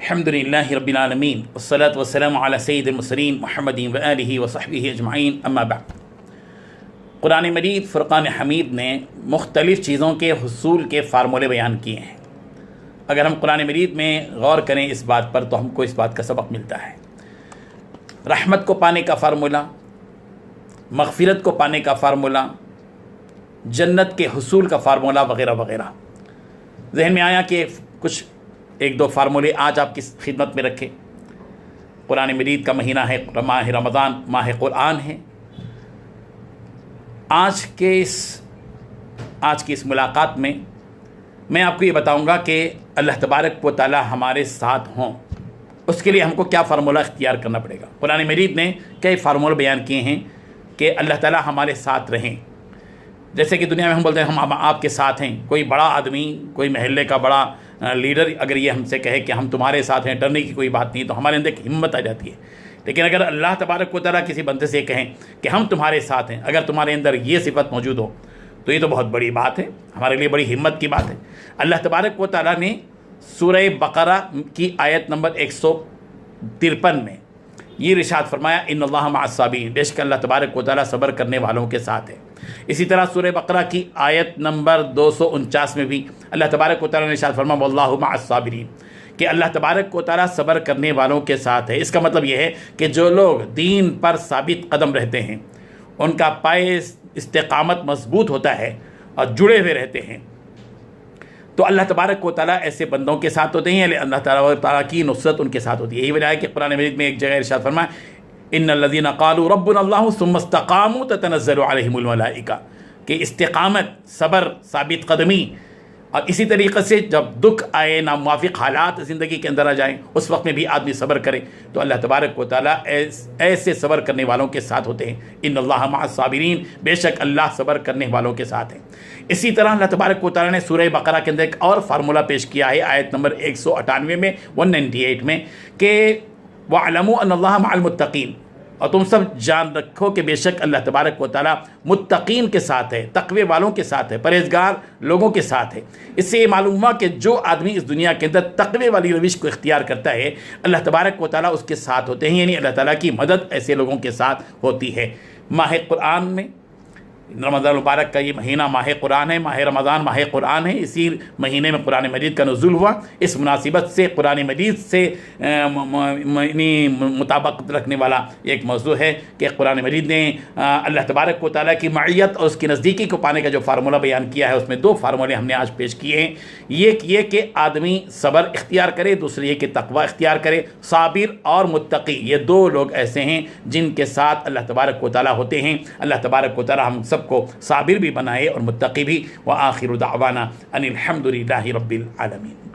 الحمدللہ رب العالمین والصلاة والسلام علی سید المرسلین محمد و آلہ و صحبہ اجمعین اما بعد۔ قرآن مجید فرقان حمید نے مختلف چیزوں کے حصول کے فارمولے بیان کیے ہیں۔ اگر ہم قرآن مجید میں غور کریں اس بات پر تو ہم کو اس بات کا سبق ملتا ہے۔ رحمت کو پانے کا فارمولہ، مغفرت کو پانے کا فارمولہ، جنت کے حصول کا فارمولہ وغیرہ وغیرہ۔ ذہن میں آیا کہ کچھ ایک دو فارمولے آج آپ کی خدمت میں رکھے۔ قرآن مجید کا مہینہ ہے ماہ رمضان، ماہ قرآن ہے۔ آج کی اس ملاقات میں میں آپ کو یہ بتاؤں گا کہ اللہ تبارک و تعالی ہمارے ساتھ ہوں، اس کے لیے ہم کو کیا فارمولہ اختیار کرنا پڑے گا۔ قرآن مجید نے کئی فارمولے بیان کیے ہیں کہ اللہ تعالی ہمارے ساتھ رہیں۔ جیسے کہ دنیا میں ہم بولتے ہیں ہم آپ کے ساتھ ہیں، کوئی بڑا آدمی، کوئی محلے کا بڑا لیڈر اگر یہ ہم سے کہے کہ ہم تمہارے ساتھ ہیں، ڈرنے کی کوئی بات نہیں، تو ہمارے اندر ایک ہمت آ جاتی ہے۔ لیکن اگر اللہ تبارک و تعالیٰ کسی بندے سے کہیں کہ ہم تمہارے ساتھ ہیں، اگر تمہارے اندر یہ صفت موجود ہو تو یہ تو بہت بڑی بات ہے، ہمارے لیے بڑی ہمت کی بات ہے۔ اللہ تبارک و تعالیٰ نے سورہ بقرہ کی آیت نمبر 153 میں یہ ارشاد فرمایا ان اللہ مع الصابرین، بے شک اللہ تبارک و تعالیٰ صبر کرنے والوں کے ساتھ ہے۔ اسی طرح سورہ بقرہ کی آیت نمبر 249 میں بھی اللہ تبارک و تعالیٰ نے ارشاد فرمایا واللہ مع الصابرین، کہ اللہ تبارک و تعالیٰ صبر کرنے والوں کے ساتھ ہے۔ اس کا مطلب یہ ہے کہ جو لوگ دین پر ثابت قدم رہتے ہیں، ان کا پائے استقامت مضبوط ہوتا ہے اور جڑے ہوئے رہتے ہیں، تو اللہ تبارک و تعالیٰ ایسے بندوں کے ساتھ ہوتے ہیں، اللہ تعالیٰ کی نصرت ان کے ساتھ ہوتی ہے۔ یہی وجہ ہے کہ قرآن مجید میں ایک جگہ ارشاد فرمایا ان الذین قالوا ربنا اللہ ثم استقاموا تتنزل علیہم الملائکہ، کہ استقامت، صبر، ثابت قدمی، اور اسی طریقے سے جب دکھ آئے، ناموافق حالات زندگی کے اندر آ جائیں، اس وقت میں بھی آدمی صبر کرے تو اللہ تبارک و تعالیٰ ایسے صبر کرنے والوں کے ساتھ ہوتے ہیں۔ ان اللہ مع الصابرین، بے شک اللہ صبر کرنے والوں کے ساتھ ہیں۔ اسی طرح اللہ تبارک و تعالیٰ نے سورہ بقرہ کے اندر ایک اور فارمولہ پیش کیا ہے آیت نمبر 198 میں 198 میں کہ وَاعْلَمُوا أَنَّ اللَّهَ مَعَ الْمُتَّقِينَ، اور تم سب جان رکھو کہ بے شک اللہ تبارک و تعالیٰ متقین کے ساتھ ہے، تقوی والوں کے ساتھ ہے، پرہیزگار لوگوں کے ساتھ ہے۔ اس سے یہ معلوم ہوا کہ جو آدمی اس دنیا کے اندر تقوی والی روش کو اختیار کرتا ہے، اللہ تبارک و تعالیٰ اس کے ساتھ ہوتے ہیں، یعنی اللہ تعالیٰ کی مدد ایسے لوگوں کے ساتھ ہوتی ہے۔ ماہ قرآن میں رمضان المبارک کا یہ مہینہ ماہ قرآن ہے، ماہ رمضان ماہ قرآن ہے، اسی مہینے میں قرآن مجید کا نزول ہوا۔ اس مناسبت سے قرآن مجید سے مطابقت رکھنے والا ایک موضوع ہے کہ قرآن مجید نے اللہ تبارک و تعالیٰ کی معیت اور اس کی نزدیکی کو پانے کا جو فارمولہ بیان کیا ہے، اس میں دو فارمولے ہم نے آج پیش کیے ہیں۔ یہ کہ آدمی صبر اختیار کرے، دوسرے یہ کہ تقوی اختیار کرے۔ صابر اور متقی، یہ دو لوگ ایسے ہیں جن کے ساتھ اللہ تبارک و تعالیٰ ہوتے ہیں۔ اللہ تبارک و تعالیٰ ہم سب کو صابر بھی بنائے اور متقی بھی۔ وآخر دعوانا ان الحمد للہ رب العالمین۔